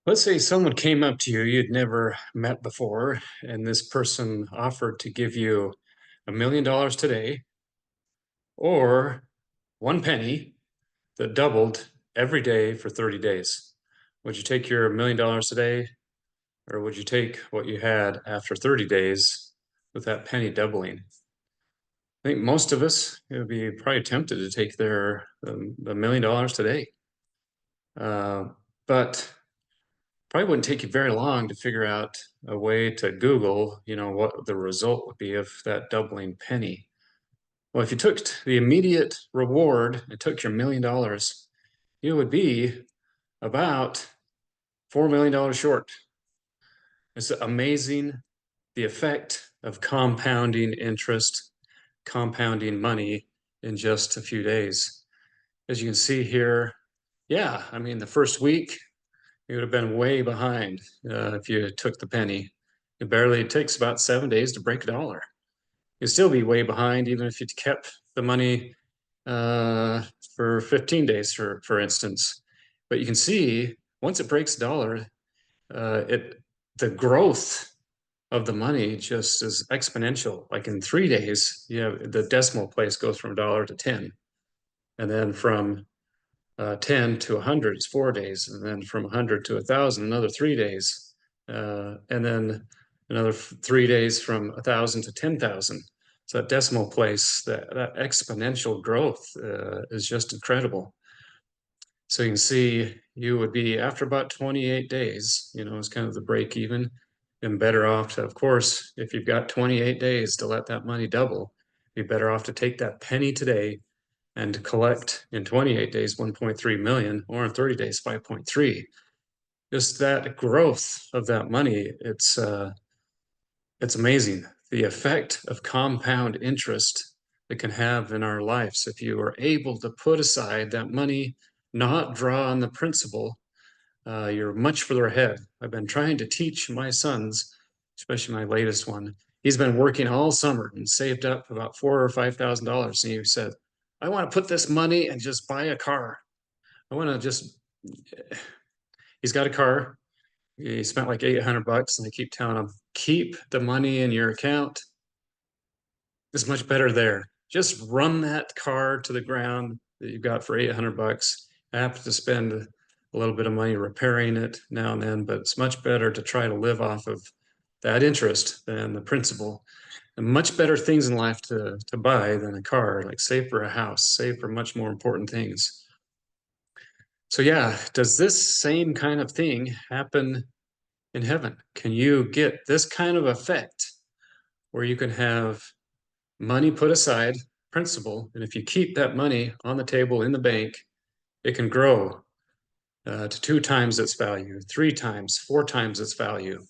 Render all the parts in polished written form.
Let's say someone came up to you you'd never met before, and this person offered to give you $1 million today or one penny that doubled every day for 30 days. Would you take your $1 million today, or would you take what you had after 30 days with that penny doubling? I think most of us would be probably tempted to take the $1 million today. But probably wouldn't take you very long to figure out a way to Google, what the result would be of that doubling penny. Well, if you took the immediate reward and took your $1 million, you would be about $4 million short. It's amazing the effect of compounding interest, compounding money in just a few days. As you can see here, yeah, I mean, the first week, you would have been way behind if you took the penny. It takes about 7 days to break a dollar. You'd still be way behind even if you kept the money uh, for 15 days, for instance. But you can see once it breaks a dollar, it the growth of the money just is exponential. Like in 3 days, the decimal place goes from a dollar to 10, and then from 10 to 100 is 4 days, and then from 100 to 1,000, another 3 days, and then another 3 days from 1,000 to 10,000. So that decimal place, that exponential growth is just incredible. So you can see you would be after about 28 days, it's kind of the break even, and better off to, of course, if you've got 28 days to let that money double, be better off to take that penny today and collect in 28 days 1.3 million, or in 30 days 5.3. Just that growth of that money, it's amazing the effect of compound interest it can have in our lives if you are able to put aside that money, not draw on the principal. You're much further ahead. I've been trying to teach my sons, especially my latest one. He's been working all summer and saved up about $4,000 or $5,000. And he said, I want to put this money and just buy a car. I want to just, he's got a car. He spent like 800 bucks, and I keep telling him, keep the money in your account. It's much better there. Just run that car to the ground that you got for 800 bucks. I have to spend a little bit of money repairing it now and then, but it's much better to try to live off of that interest than the principal. And much better things in life to buy than a car, like save for a house, save for much more important things. So yeah, does this same kind of thing happen in heaven? Can you get this kind of effect where you can have money put aside, principal, and if you keep that money on the table in the bank, it can grow to 2 times its value, 3 times, 4 times its value.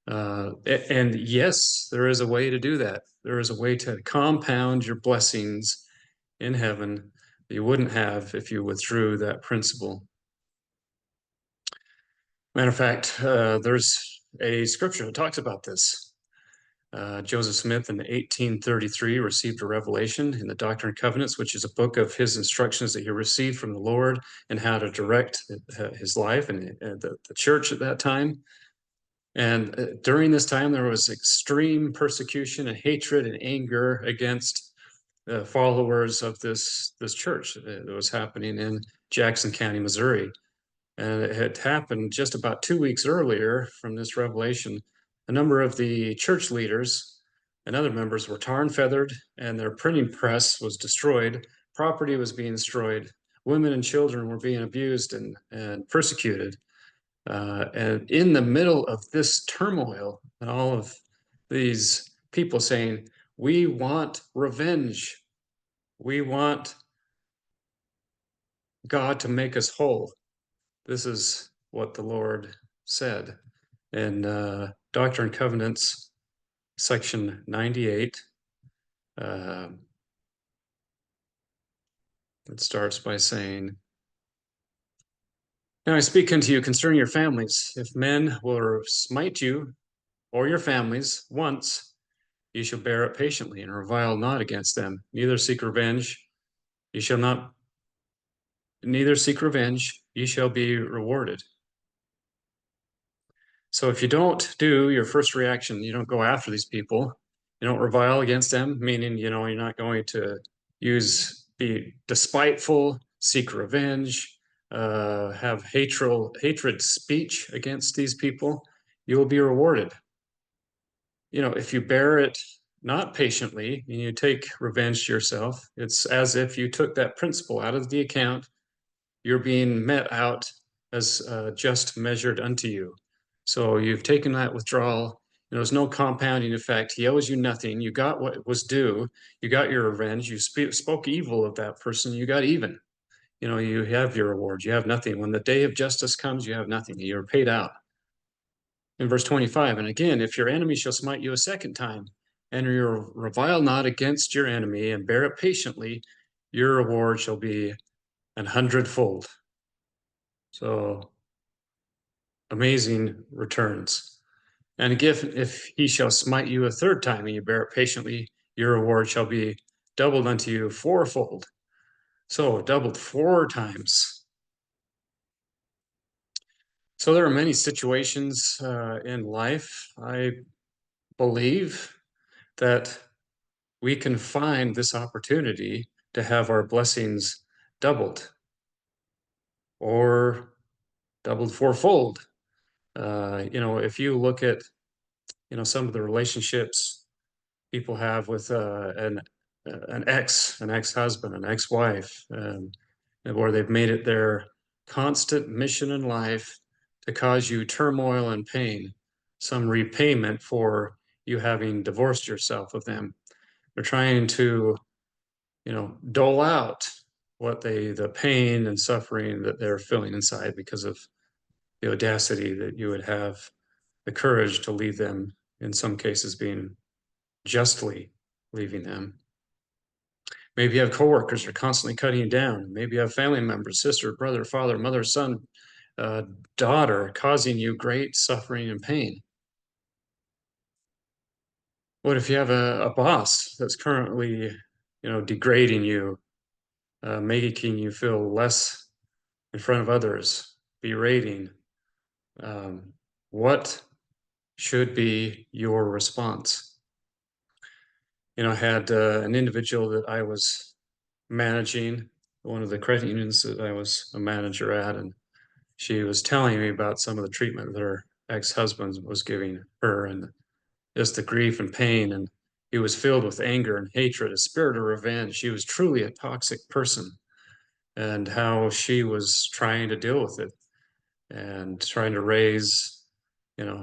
And yes, there is a way to do that. There is a way to compound your blessings in heaven that you wouldn't have if you withdrew that principle. Matter of fact, there's a scripture that talks about this. Joseph Smith in 1833 received a revelation in the Doctrine and Covenants, which is a book of his instructions that he received from the Lord and how to direct his life and the church at that time. And during this time, there was extreme persecution and hatred and anger against the followers of this church that was happening in Jackson County, Missouri. And it had happened just about 2 weeks earlier from this revelation. A number of the church leaders and other members were tar and feathered, and their printing press was destroyed. Property was being destroyed. Women and children were being abused and persecuted. And in the middle of this turmoil and all of these people saying, we want revenge. We want God to make us whole. This is what the Lord said in Doctrine and Covenants, section 98. It starts by saying, now I speak unto you concerning your families. If men will smite you or your families once, you shall bear it patiently and revile not against them. Neither seek revenge. You shall not, neither seek revenge. You shall be rewarded. So if you don't do your first reaction, you don't go after these people, you don't revile against them, meaning, you're not going to be despiteful, seek revenge, have hatred speech against these people, you will be rewarded. If you bear it not patiently and you take revenge to yourself, it's as if you took that principal out of the account. You're being met out as just measured unto you. So you've taken that withdrawal. There's no compounding effect. He owes you nothing. You got what was due. You got your revenge. You spoke evil of that person. You got even. You have your reward. You have nothing. When the day of justice comes, you have nothing. You're paid out. In verse 25, and again, if your enemy shall smite you a second time, and you revile not against your enemy, and bear it patiently, your reward shall be 100-fold. So amazing returns. And again, if he shall smite you a third time, and you bear it patiently, your reward shall be doubled unto you fourfold. So doubled 4 times. So there are many situations in life, I believe, that we can find this opportunity to have our blessings doubled or doubled fourfold. If you look at, some of the relationships people have with an ex-husband, an ex-wife, where they've made it their constant mission in life to cause you turmoil and pain, some repayment for you having divorced yourself of them. They're trying to, dole out the pain and suffering that they're feeling inside because of the audacity that you would have the courage to leave them, in some cases being justly leaving them. Maybe you have coworkers who are constantly cutting you down. Maybe you have family members, sister, brother, father, mother, son, daughter, causing you great suffering and pain. What if you have a boss that's currently, degrading you, making you feel less in front of others, berating? What should be your response? I had an individual that I was managing, one of the credit unions that I was a manager at, and she was telling me about some of the treatment that her ex-husband was giving her, and just the grief and pain. And he was filled with anger and hatred, a spirit of revenge. She was truly a toxic person, and how she was trying to deal with it and trying to raise,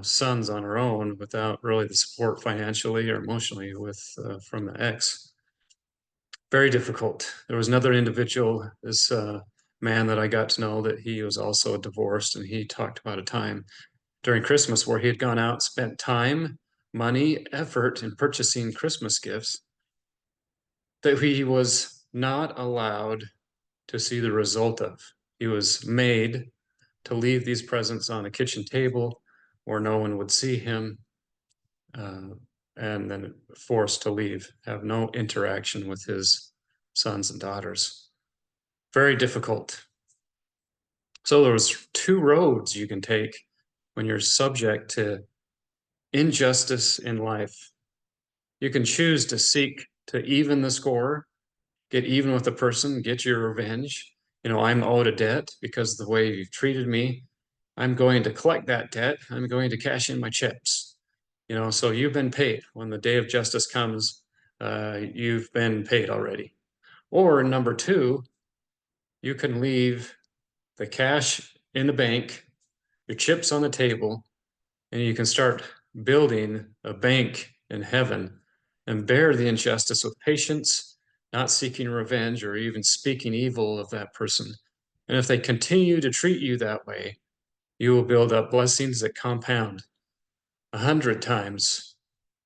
sons on her own without really the support financially or emotionally from the ex. Very difficult. There was another individual, this man that I got to know, that he was also divorced, and he talked about a time during Christmas where he had gone out, spent time, money, effort in purchasing Christmas gifts that he was not allowed to see the result of. He was made to leave these presents on a kitchen table where no one would see him, and then forced to leave, have no interaction with his sons and daughters. Very difficult. So there was 2 roads you can take when you're subject to injustice in life. You can choose to seek to even the score, get even with the person, get your revenge. I'm owed a debt because of the way you've treated me. I'm going to collect that debt. I'm going to cash in my chips. So you've been paid. When the day of justice comes, you've been paid already. Or number 2, you can leave the cash in the bank, your chips on the table, and you can start building a bank in heaven and bear the injustice with patience, not seeking revenge or even speaking evil of that person. And if they continue to treat you that way, you will build up blessings that compound 100 times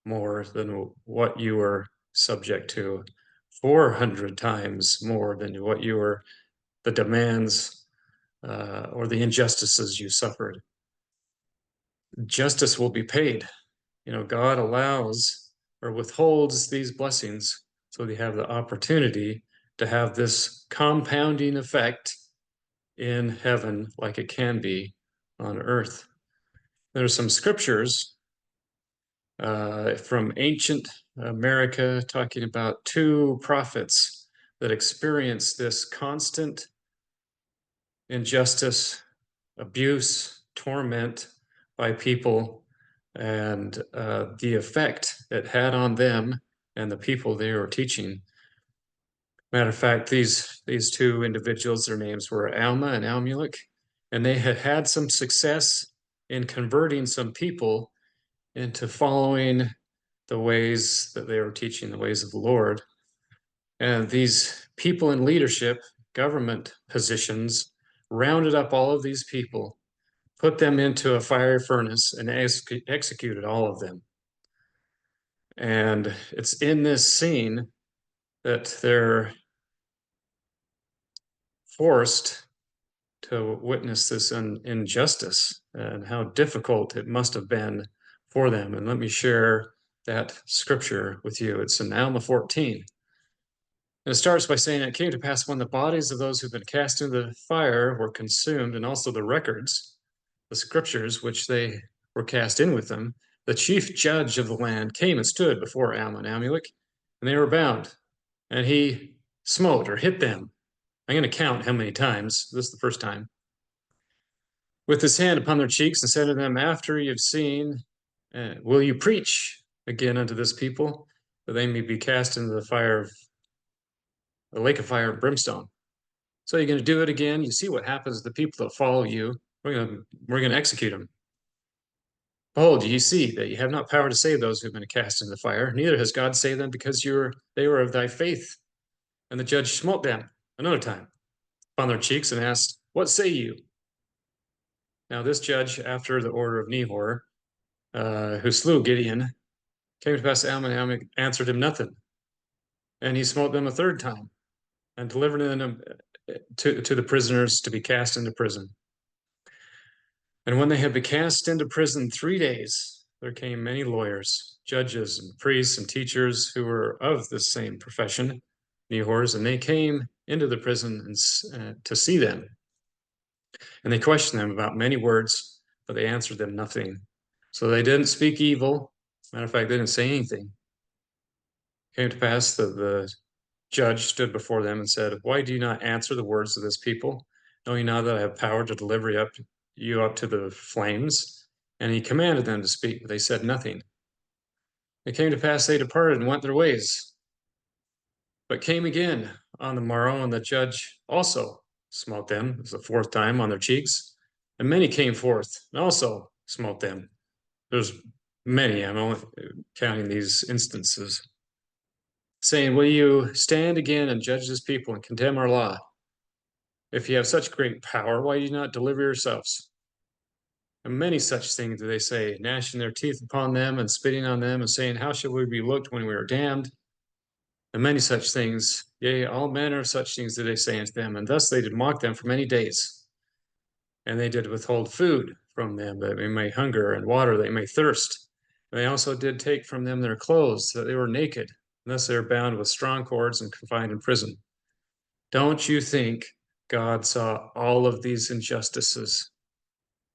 more than what you were subject to, 400 times more than what you were, the demands or the injustices you suffered. Justice will be paid. God allows or withholds these blessings so they have the opportunity to have this compounding effect in heaven like it can be on earth. There are some scriptures from ancient America talking about two prophets that experienced this constant injustice, abuse, torment by people, and the effect it had on them and the people they were teaching. Matter of fact, these two individuals, their names were Alma and Amulek, and they had had some success in converting some people into following the ways that they were teaching, the ways of the Lord. And these people in leadership, government positions, rounded up all of these people, put them into a fiery furnace, and executed all of them. And it's in this scene that they're forced to witness this injustice and how difficult it must have been for them. And let me share that scripture with you. It's in Alma 14. And it starts by saying, "It came to pass when the bodies of those who've been cast into the fire were consumed, and also the records, the scriptures which they were cast in with them, the chief judge of the land came and stood before Alma and Amulek, and they were bound. And he smote or hit them. I'm going to count how many times. This is the first time. With his hand upon their cheeks, and said to them, After you have seen, will you preach again unto this people, that they may be cast into the lake of fire and brimstone? So you're going to do it again. You see what happens to the people that follow you. We're going to execute them. Behold, ye see that ye have not power to save those who have been cast into the fire, neither has God saved them, because they were of thy faith. And the judge smote them another time upon their cheeks, and asked, What say you? Now this judge, after the order of Nehor, who slew Gideon, came to pass, Alma answered him nothing. And he smote them a third time, and delivered them to the prisoners to be cast into prison. And when they had been cast into prison 3 days, there came many lawyers, judges, and priests, and teachers who were of the same profession, Nehor's, and they came into the prison to see them. And they questioned them about many words, but they answered them nothing. So they didn't speak evil. Matter of fact, they didn't say anything. It came to pass that the judge stood before them and said, Why do you not answer the words of this people? Know you not that I have power to deliver you up to the flames? And he commanded them to speak, but they said nothing. It came to pass they departed and went their ways, but came again on the morrow, and the judge also smote them. It was the fourth time on their cheeks. And many came forth and also smote them. There's many, I'm only counting these instances, saying, Will you stand again and judge this people and condemn our law? If you have such great power, why do you not deliver yourselves? And many such things do they say, gnashing their teeth upon them and spitting on them, and saying, How shall we be looked when we are damned? And many such things, yea, all manner of such things did they say unto them. And thus they did mock them for many days. And they did withhold food from them, that they may hunger, and water, that they may thirst. And they also did take from them their clothes, that they were naked. And thus they are bound with strong cords and confined in prison. Don't you think God saw all of these injustices?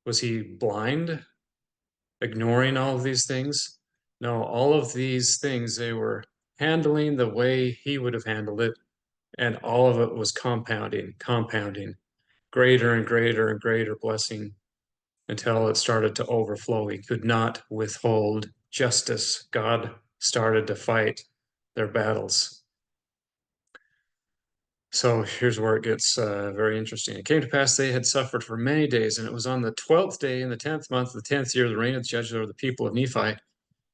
Was he blind, ignoring all of these things? No, all of these things they were handling the way he would have handled it, and all of it was compounding, greater and greater and greater blessing until it started to overflow. He could not withhold justice. God started to fight their battles. So here's where it gets very interesting. It came to pass they had suffered for many days, and it was on the 12th day in the 10th month of the 10th year of the reign of the judge over the people of Nephi,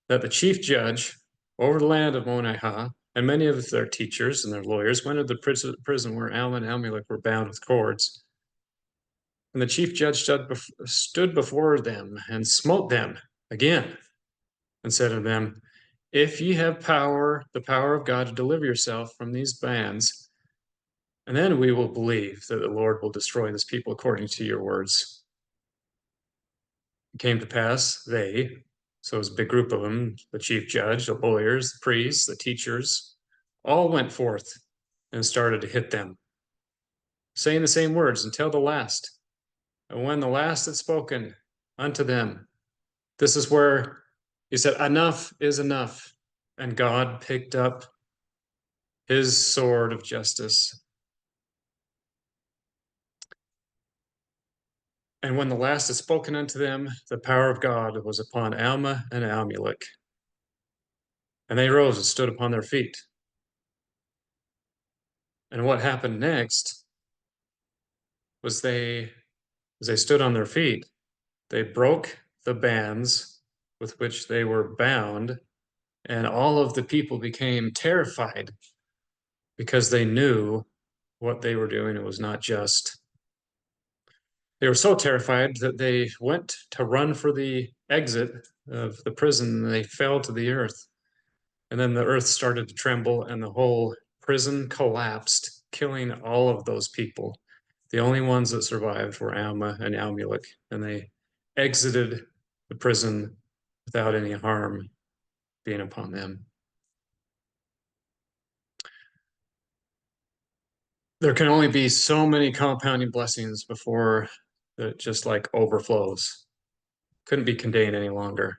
that the chief judge over the land of Monihah and many of their teachers and their lawyers went into the prison where Alma and Amulek were bound with cords. And the chief judge stood before them and smote them again, and said to them, If ye have power, the power of God to deliver yourself from these bands, and then we will believe that the Lord will destroy this people according to your words. It came to pass, so it was a big group of them, the chief judge, the lawyers, the priests, the teachers, all went forth and started to hit them, saying the same words until the last. And when the last had spoken unto them, This is where he said, enough is enough. And God picked up his sword of justice. And when the last had spoken unto them, the power of God was upon Alma and Amulek. And they rose and stood upon their feet. And what happened next was as they stood on their feet, they broke the bands with which they were bound, and all of the people became terrified because they knew what they were doing. It was not just. They were so terrified that they went to run for the exit of the prison, and they fell to the earth. And then the earth started to tremble, and the whole prison collapsed, killing all of those people. The only ones that survived were Alma and Amulek, and they exited the prison without any harm being upon them. There can only be so many compounding blessings before it just like overflows. Couldn't be contained any longer.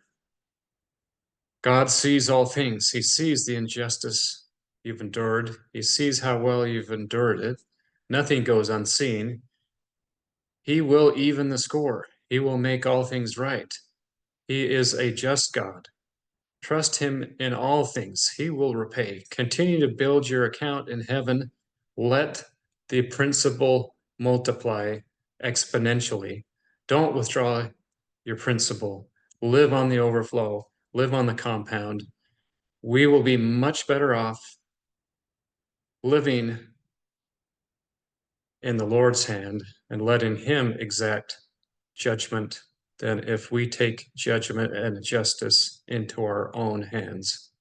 God sees all things. He sees the injustice you've endured. He sees how well you've endured it. Nothing goes unseen. He will even the score. He will make all things right. He is a just God. Trust him in all things. He will repay. Continue to build your account in heaven. Let the principal multiply exponentially. Don't withdraw your principal. Live on the overflow. Live on the compound. We will be much better off living in the Lord's hand and letting him exact judgment than if we take judgment and justice into our own hands.